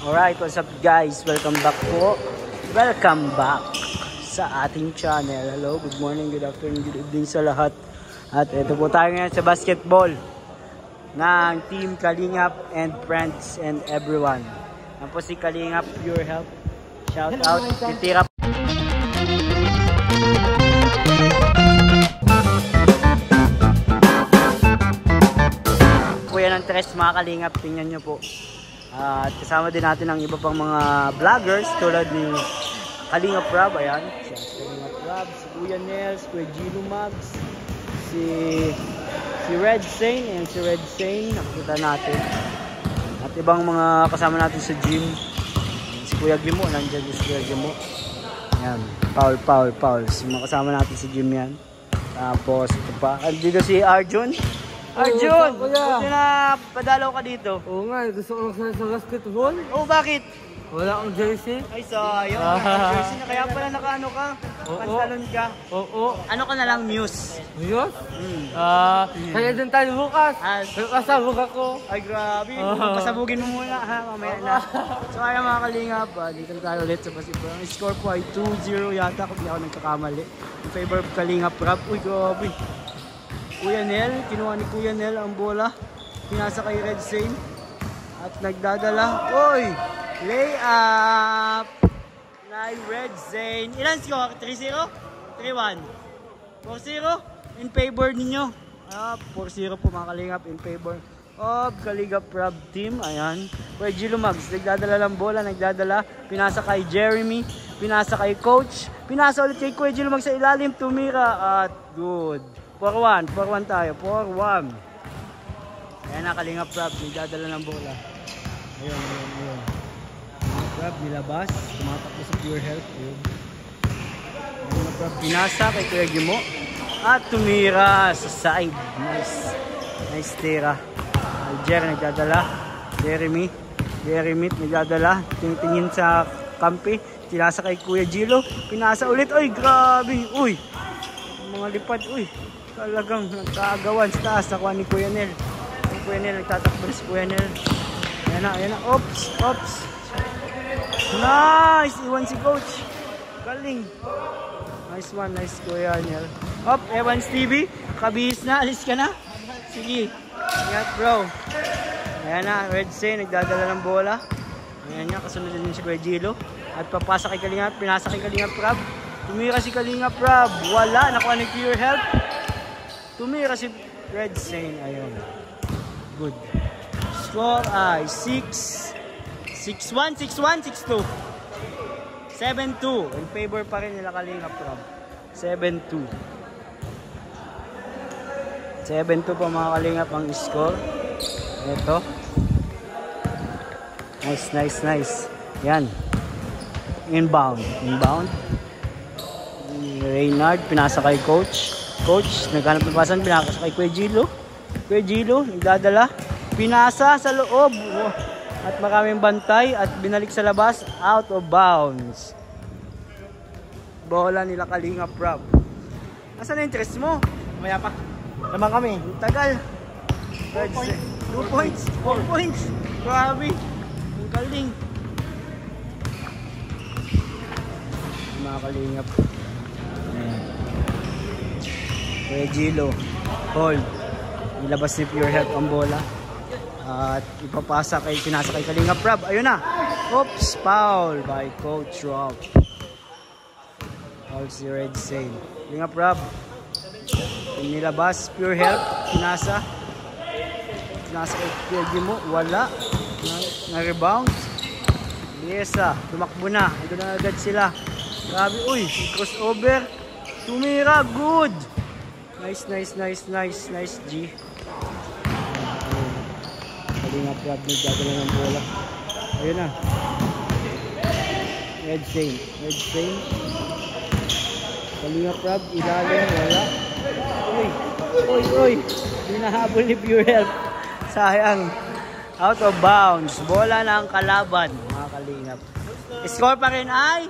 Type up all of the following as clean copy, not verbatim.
Alright, what's up guys? Welcome back po. Welcome back sa ating channel. Hello, good morning, good afternoon, good evening sa lahat. At ito po tayo ngayon sa basketball ng Team Kalingap and friends and everyone. Yan po si Kalingap Pure Health. Shout out, titira po. Yan ang tres mga Kalingap, tingnan nyo po. At kasama din natin ang iba pang mga vloggers tulad ni Kalingap Rob, ayan. Si Kalingap Rob, si Kuya Nels, Kuya Gino Mags, si Red Sane, ayan si Red Sane, nakita natin. At ibang mga kasama natin sa gym. Si Kuya Gimo, nandiyan si Kuya Gimo. Ayan, Paul. Si mga kasama natin sa gym yan. Tapos ito pa, dito si Arjun. Arjun, buti na padalaw ka dito. Oo nga, gusto ko lang sa basketball. Oo, bakit? Wala akong jersey. Ay, sayang. Jersey na kaya pala nakaano ka? Pantalon ka? Oo. Ano ka na lang, Muse? Muse? Kaya din tayo bukas. Kasabog ako. Ay, grabe. Pasabugin mo muna, ha? Mamaya na. So, kaya mga Kalingap, dito tayo ulit sa basketball. Ang score po ay 2-0 yata kung di ako nagkakamali. In favor of Kalingap Rob. Uy, grabe. Kuya Nel, kinuha ni Kuya Nel ang bola. Pinasa kay Red Sane. At nagdadala. Uy! Layup! Kay Red Sane. Ilan score? 3-0? 3-1? 4-0? In favor ninyo. 4-0 po mga Kalingap. In favor of Kalingap Rob team. Ayan. Kuya Gilo Mags. Nagdadala lang bola. Nagdadala. Pinasa kay Jeremy. Pinasa kay Coach. Pinasa ulit kay Kuya Gilo Mags sa ilalim. Tumira. At good. 4-1 tayo, 4-1. Ayan na, Kalingap Rob, nagdadala ng bola. Ayun. Kalingap Rob, nilabas, tumatakbo sa Pure Health. Ayun. Kalingap Rob, pinasa kay Kuya Gimo. At tumira sa side. Nice tira. Alger, nagdadala. Jeremy, nagdadala. Tingin sa kampi. Tinasa kay Kuya Gilo. Pinasa ulit. Uy, grabe. Uy, mga lipad. Uy. Talagang nagkaagawan sa taas. Nakuha ni Kuya Nel. Yung Kuya Nel, nagtatakbo si Kuya Nel. Ayan na. Oops. Nice! Iwan si Coach. Galing. Nice one. Nice Kuya Nel. Hop, Evans TV. Kabihis na. Alis ka na. Sige. Ingat bro. Ayan na. Red Sane. Nagdadala ng bola. Ayan niya. Kasunod din si Kuya Gilo. At papasa kay Kalingap. Pinasa kay Kalingap Rob. Tumira si Kalingap Rob. Wala. Nakuha ni Pure Health. Tumira si Red Sane. Ayun. Good. Score ay 6-1, 6-2. 7-2. In favor pa rin nila Kalingap Rob. 7-2. 7-2 pa mga Kalingap ang score. Ito. Nice. Yan. Inbound. Reynard, pinasa kay Coach. Coach, naghanap ng pasan, pinasa kay Kuya Gilo. Kuya Gilo, nagdadala. Pinasa sa loob. At maraming bantay at binalik sa labas. Out of bounds. Bola nila Kalingap Rob. Asan na interest mo? Maya pa. Naman kami. Tagal. 2 points. 4 points. Grabe. Ang galing. Mga Kalingap. Kuya Gilo, hold. Nilabas ni Pure Health ang bola. At ipapasa pinasa kay Kalingap Rob. Ayun na. Oops, foul by Coach Rob. Foul si Red Sane. Kalingap Rob. Nilabas, Pure Health. Pinasa kay Kuya Gimo. Wala. Na-rebound. Liesa, tumakbo na. Ito na agad sila. Grabe, uy. Crossover. Tumira, good. Nice, G. Kalingap Rob, nagdadala ng bola. Ayun na. Red Sane. Kalingap Rob, ilalim, wala. Uy. Hinahabol ni Pure Health. Sayang. Out of bounds. Bola ng kalaban, mga Kalingap. Score pa rin ay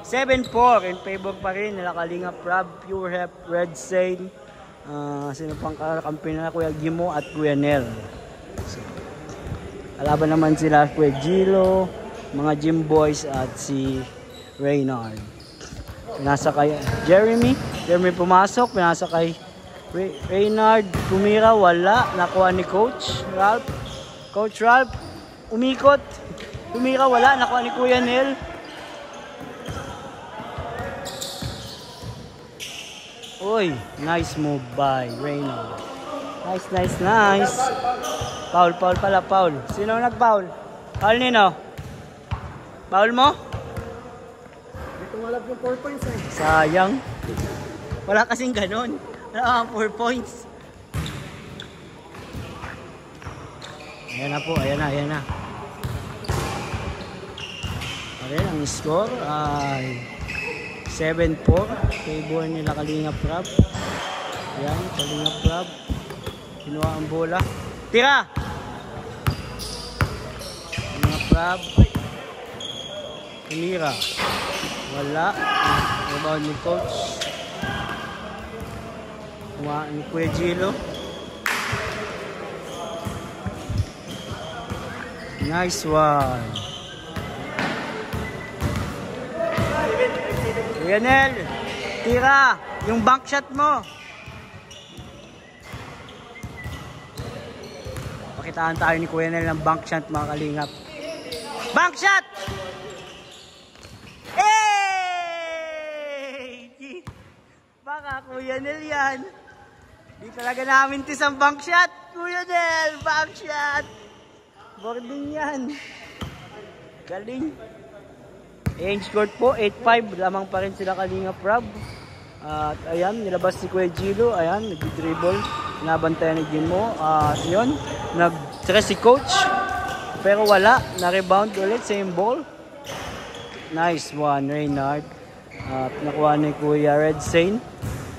7-4 in favor pa rin nila Kalingap Rob, Pure Health, Red Sane. Sino pang kakampi na Kuya Gimo at Kuya Nel. So, Kalaban naman sila Kuya Gilo, mga gym boys at si Reynard. Pinasa kay Jeremy pumasok, pinasa kay Reynard, tumira, wala, nakuha ni Coach Ralph. Umikot, tumira, wala, nakuha ni Kuya Nel. Uy, nice move by Reynard. Nice. Foul pala. Sino nag-foul? Foul nino? Foul mo? Dito malap yung 4 points eh. Sayang. Wala kasing ganon. Wala 4 points. Ayan na po, ayan na. Ayan, ang score ay 7-4. Favor nila Kalingap Rab. Ayan, Kalingap Rab. Kinuha ang bola. Tira! Kalingap Rab. Tumira. Wala. Rebound ni Coach. Kuha ni Kuya Gilo. Nice one. Kuya Nel, tira. Yung bank shot mo. Pakitaan tayo ni Kuya Nel ng bank shot, mga Kalingap. Bank shot! Baka Kuya Nel yan. Di talaga namin tisang bank shot. Kuya Nel, bank shot. Boarding yan. Galing. Range score po, 8-5. Lamang pa rin sila Kalingap Rab. At ayan, nilabas si Kuya Gilo. Ayan, nag-dribble. Nabantayan ni Jimo. Yun, nag-stress si Coach. Pero wala. Na-rebound ulit. Same ball. Nice one, Reynard. At nakuha ni Kuya Red Saint.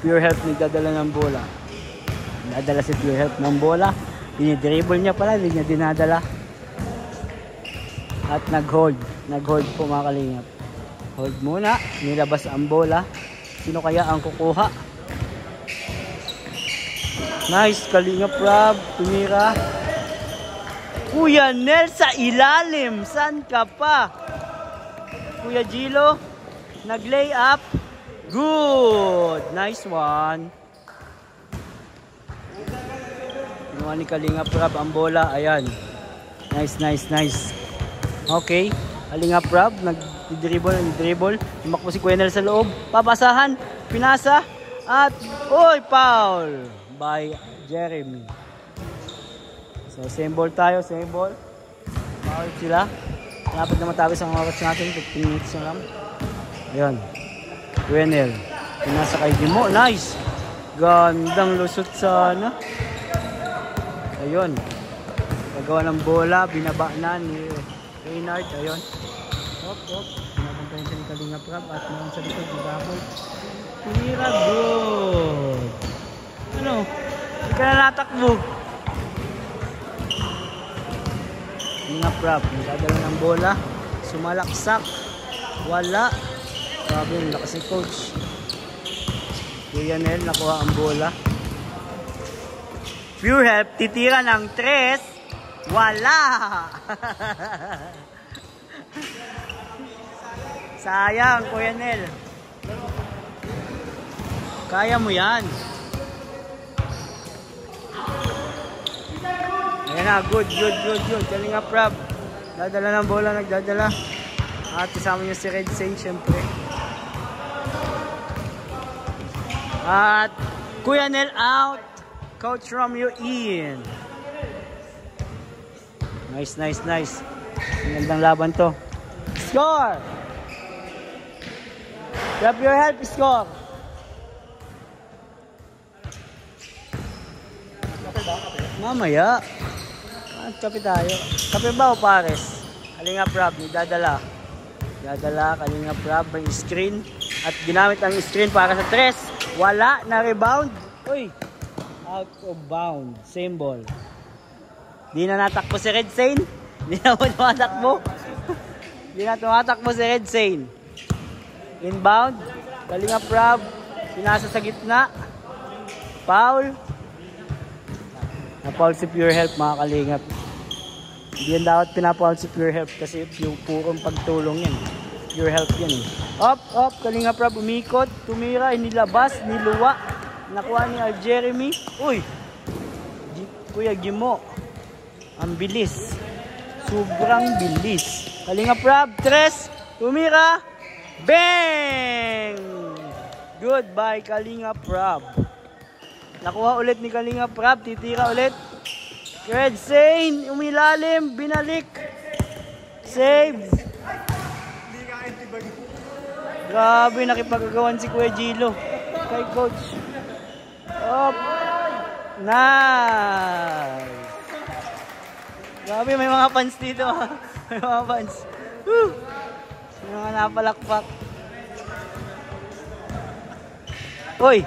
Pure Health nagdadala ng bola. Nadala si Pure Health ng bola. Dinidribble niya pala, hindi niya dinadala. At nag-hold. Nag-hold po, mga Kalingap. Hold muna. Nilabas ang bola. Sino kaya ang kukuha? Nice, Kalingap Rab. Tumira. Kuya Nel sa ilalim. San ka pa? Kuya Gilo. Nag-lay up. Good. Nice one. Kinuha ni Kalingap Rab ang bola. Ayan. Nice. Okay. Kalingap Rab. Nag-dribble. Tumakbo si Kuya Nel sa loob. Papasahan. Pinasa. At, foul by Jeremy. So, same ball tayo. Same ball. Foul sila. Dapat na matapos ang oras natin. 15 minutes na lang. Ayan. Kuya Nel. Pinasa kay Jimo. Nice. Gandang lusot sana. Ayun. Pagawa ng bola. Binaba na ni Reynard. Ayun. Hop. Pinapuntahin siya ni Kalingap Rab. At naman sa likod. Ibabol. Tumira. Good. Ano? Hindi ka na natakbo. Kalingap Rab. Nagdadala ng bola. Sumalaksak. Wala. Grabe yung lakas ni Coach. Kuya Nel, nakuha ang bola. Pure Health, titira ng 3. Wala! Sayang, Kuya Nel. Kaya mo yan. Ayan na, good. Kalingap Rab. Dadala ng bola, nagdadala. At kasama niyo si Red Saint, syempre. At Kuya Nel out. Coach Romeo in. Nice. Magandang laban to. Score! Grab your help, score! Mamaya. Kape tayo. Kape ba o pares? Kalingap Rab, dadala. Kalingap Rab, may screen. At ginamit ang screen para sa 3. Wala na rebound. Uy. Out of bound. Same ball. Di na natakbo si Red Saint. Di na tumatakbo si Red Saint. Inbound. Kalingap Rab. Pinasa sa gitna. Foul. Na-foul si Pure Health, mga Kalingap. Hindi yan dapat pinapaul si Pure Health kasi yung purong pagtulong yan. Pure Health yan eh. Up, Kalinga Prab umikot, tumira, inilabas, niluwa. Nakuha ni Jeremy. Uy! Kuya Gimo. Ang bilis. Sobrang bilis. Kalinga Prab, tres, tumira. Bang! Goodbye Kalinga Prab. Nakuha ulit ni Kalinga Prab, titira ulit. Red Zane, umilalim, binalik. Save. Grabe, nakipagagawan si Kuya Gilo kay coach. Up. Nice. Grabe, may mga fans dito. May mga fans. Woo! May mga napalakpak. Uy!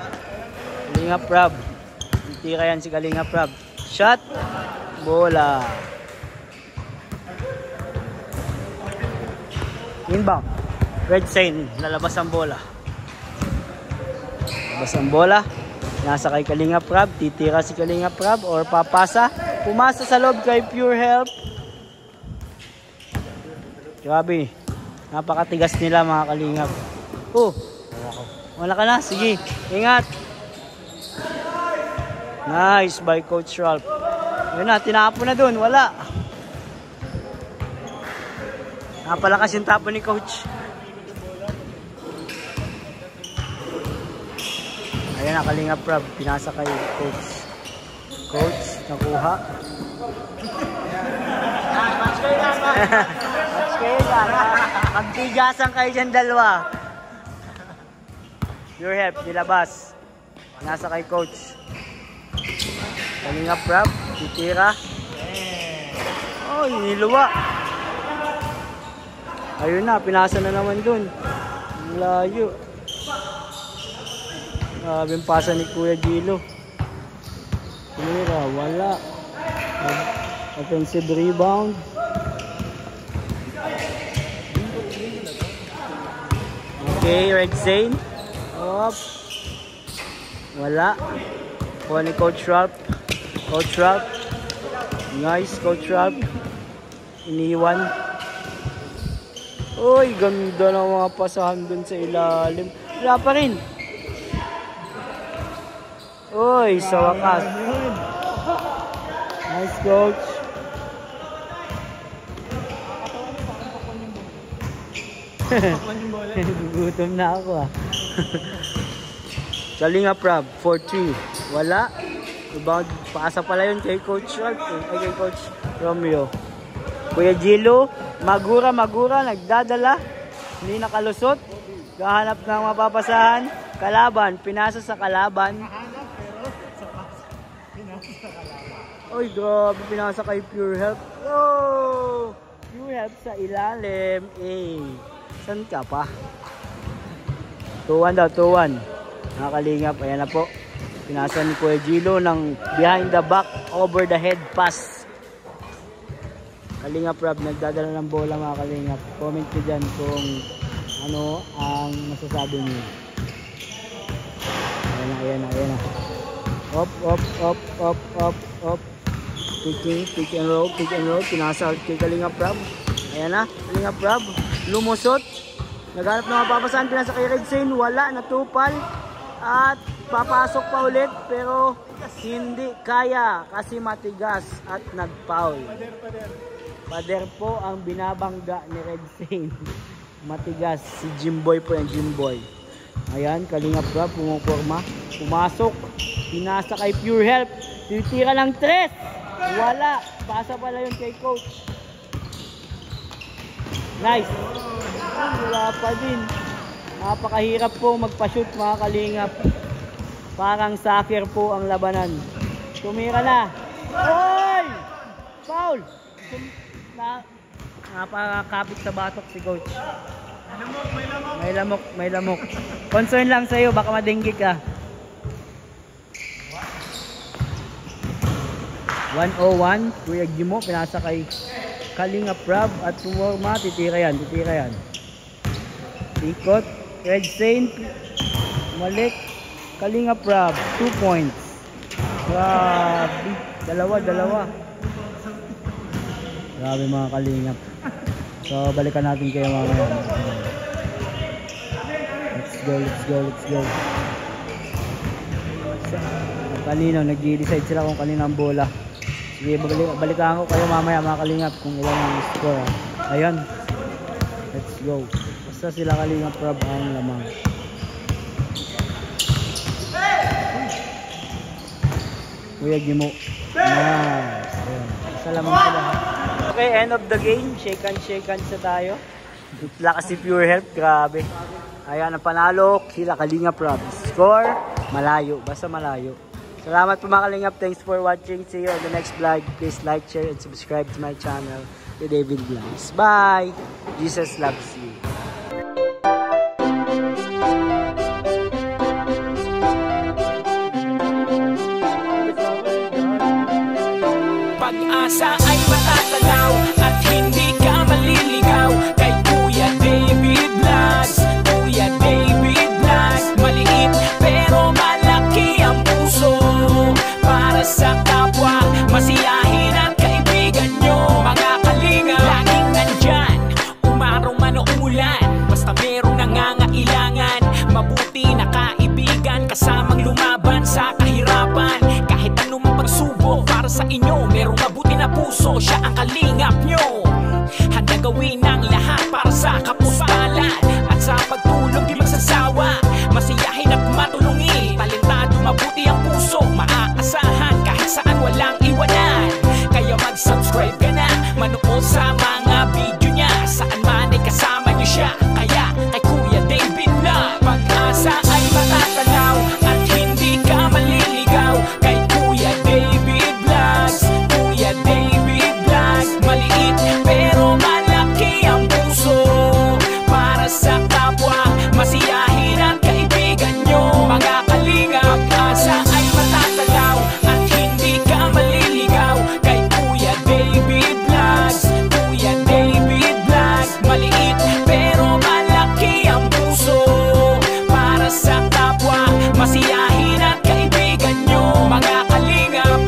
Kalinga Prab. Titira yan si Kalinga Prab. Shot. Bola. Inbound. Red Zane. Lalabas ang bola. Lalabas ang bola. Nasa kay Kalinga Prab. Titira si Kalinga Prab or papasa. Pumasa sa loob kay Pure Health. Grabe. Napakatigas nila mga Kalingap. Oh. Wala ka na. Sige. Ingat. Nice by Coach Ralph. Yun na. Tinapon na dun. Wala. Napalakas yung tapon ni Coach. Ayan na, Kalinga Prab. Pinasa kay Coach. Coach, nakuha. Match kayo lang. Match kayo lang. Magtigasan kayo dyan dalawa. Pure Health, nilabas. Nasa kay Coach. Kalinga Prab, titira. Oh, niluwa. Ayun na, pinasa na naman dun. Layo. Grabe yung pasa ni Kuya Gilo. Tumira, wala. Offensive rebound. Okay, Red Zane. Up. Wala. Kuha ni Coach Ralph. Coach Ralph. Nice, Coach Ralph. Iniwan. Uy, ganda ng mga pasahan dun sa ilalim. Wala pa rin. Uy, sa wakas. Nice, Coach. Gugutom na ako ah. Kalinga Prab, 4-3. Wala. Rebound, paasa pala yun kay Coach Ralph. Kay Coach Romeo. Kuya Gilo, magura, nagdadala. Hindi nakalusot. Gahanap ng mapapasahan. Kalaban, pinasa sa kalaban. Oy, grabe, pinasa kay Pure Health. Oh! Pure Health sa ilalim. San ka pa? 2-1 daw, 2-1. Nakakalingap, ayan na po. Pinasa ni Kuya Gilo ng behind the back, over the head pass. Kalingap Rob, nagdadala ng bola mga Kalingap. Comment nyo dyan kung ano ang masasabi nyo. Ayan na. Up. Pick and roll. Pinasa kay Kalingap Rob. Ayan na, Kalingap Rob. Lumusot. Naghanap na mapapasahan. Pinasa kay Red Zane. Wala, natupal. At papasok pa ulit. Pero hindi kaya kasi matigas at nag-foul. Pader po ang binabangga ni Red Zane. Matigas. Si Jimboy po yan, Jimboy. Ayan, Kalingap Rob, pumuporma. Pumasok. Pinasa kay Pure Health. Titira ng 3. Wala. Pasa pala yun kay Coach. Nice. Wala pa din. Napakahirap po magpa-shoot mga Kalingap. Parang soccer po ang labanan. Tumira na. Oy! Foul! Napakakapit sa batok si Coach. May lamok. Concern lang sa'yo, baka madenggi ka. 101, Kuya Gimo, pinasa kay Kalingap Rob at pumorma, titira yan. Ikot, Red Zane, malik, Kalingap Rob, 2 points. Grabe, dalawa. Grabe mga kalingap. So balikan natin kayo mamaya. Let's go, let's go, let's go. Kanino nag-decide sila kung kanino ang bola. Sige, balikan ko kayo mamaya mga kalingap kung ilan ang score. Ayan. Let's go. Basta sila kalingap Rob ang lamang. Kuya Gimo. Nice. Ayan. Basta lamang sila. Okay, end of the game. Shake hands sa tayo. Lakas si Pure Health. Grabe. Ayan, ang panalo. Sila kalingap Rob. Score. Malayo. Basta malayo. Salamat po mga kalingap. Thanks for watching. See you on the next vlog. Please like, share, and subscribe to my channel. The David Vlogs. Bye! Jesus loves you. Pag-asa ay matatanaw at hindi ka maliligaw kay Kuya David Vlogs. Kuya David Vlogs. Maliit pero malaki ang puso para sa kapwa, masiyahin at kaibigan nyo. Mga kalinga, laging nandyan, umaraw man o umulan, basta merong nangangailangan. Mabuti na kaibigan, kasamang lumaban sa kahirapan. Kahit anumang pagsubok para sa inyo, merong mabuti na puso, siya ang kalingap nyo. Handa gawin ang lahat para sa kapuspalan at sa pagtulong di magsasawa, masiyahin at matulungin. Talentado, mabuti ang puso, maaasahan kahit saan walang iwanan. Kaya mag-subscribe ka na, manood sa mga video niya, saan man ay kasama niyo siya. Kaya kay Kuya David Vlog, pag-asa ay matatanaw at hindi ka maliligaw kay Kuya David Vlogs. Kuya David Vlogs. Maliit pero malaki ang puso para sa kapwa, masiyahin ang kaibigan nyo. Mga kalinga, pag-asa ay matatanaw at hindi ka maliligaw kay Kuya David Vlogs. Kuya David Vlogs. Maliit pero malaki ang puso para sa kapwa, masiyahin ang kaibigan nyo. Mga kalingap,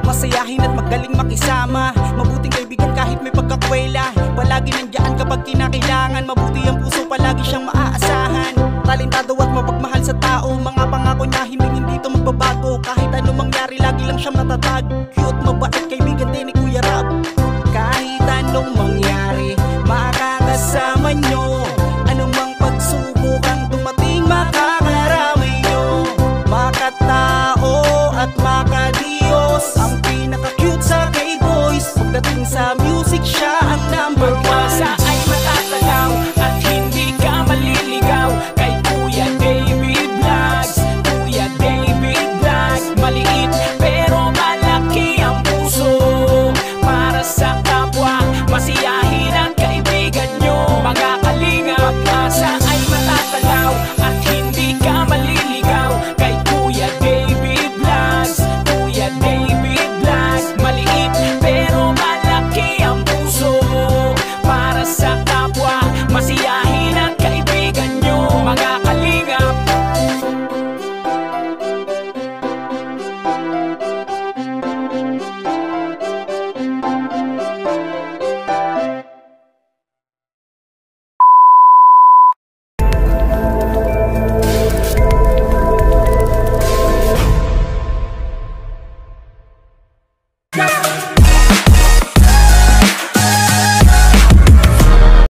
masayahin at magaling makisama, mabuting kaibigan kahit may pagkakwela. Palagi nandiyan kapag kinakailangan, mabuti ang puso, palagi siyang maaasahan. Talentado at mapagmahal sa tao, mga pangako niya hindi ito magbabago. Kahit ano mangyari, lagi lang siyang matatag. Cute, mabait, kaibigan din